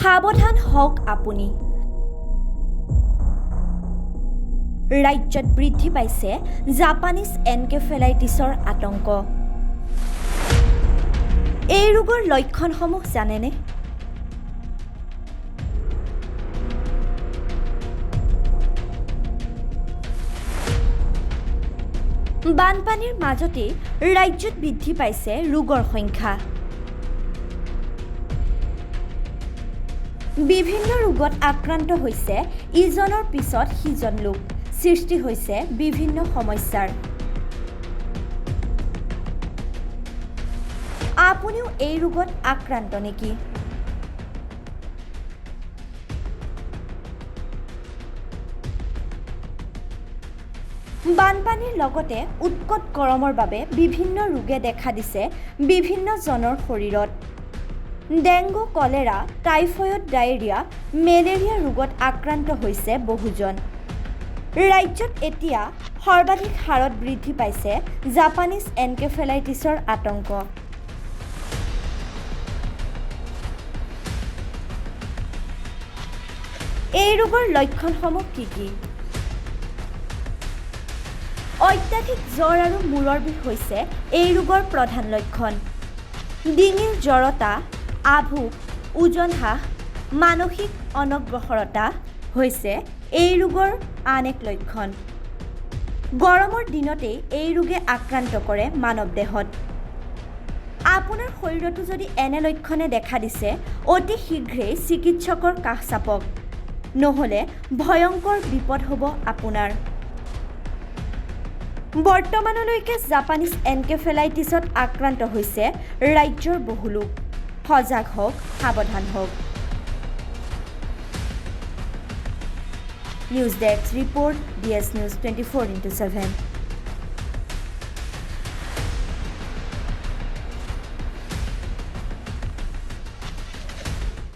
সাৱধান হওক আপুনি। ৰাজ্যত বৃদ্ধি পাইছে জাপানীজ এনকেফেলাইটিছৰ আতংক। এই ৰোগৰ লক্ষণসমূহ জানেনে? বানপানীৰ মাজতেই ৰাজ্যত বৃদ্ধি পাইছে ৰোগৰ সংখ্যা। বিভিন্ন ৰোগত আক্ৰান্ত হৈছে ইজনৰ পিছত সিজন লোক। সৃষ্টি হৈছে বিভিন্ন সমস্যাৰ। আপুনিও এই ৰোগত আক্ৰান্ত নেকি? বানপানীৰ লগতে উৎকট গৰমৰ বাবে বিভিন্ন ৰোগে দেখা দিছে বিভিন্ন জনৰ শৰীৰত। Dengue, cholera, typhoid, diarrhoea, malaria ৰোগত আক্ৰান্ত হৈছে বহুজন। ৰাজ্যত এতিয়া সৰ্বাধিক হাৰত বৃদ্ধি পাইছে জাপানীজ এনকেফেলাইটিছৰ আতংক। এই ৰোগৰ লক্ষণসমূহ কি কি? অত্যাধিক জ্বৰ আৰু মূৰৰ বিষ হৈছে এই ৰোগৰ প্ৰধান লক্ষণ। ডিঙিৰ জড়তা, আভোক, ওজন হ্ৰাস, মানসিক অনগ্ৰসৰতা হৈছে এই ৰোগৰ আন এক লক্ষণ। গৰমৰ দিনতেই এই ৰোগে আক্ৰান্ত কৰে মানৱ দেহত। আপোনাৰ শৰীৰতো যদি এনে লক্ষণে দেখা দিছে, অতি শীঘ্ৰেই চিকিৎসকৰ কাষ চাপক, নহ'লে ভয়ংকৰ বিপদ হ'ব আপোনাৰ। বৰ্তমানলৈকে জাপানীজ এনকেফেলাইটিছত আক্ৰান্ত হৈছে ৰাজ্যৰ বহু লোক। সজাগ হওক, সাৱধান হওক। News desk report, DS News 24/7।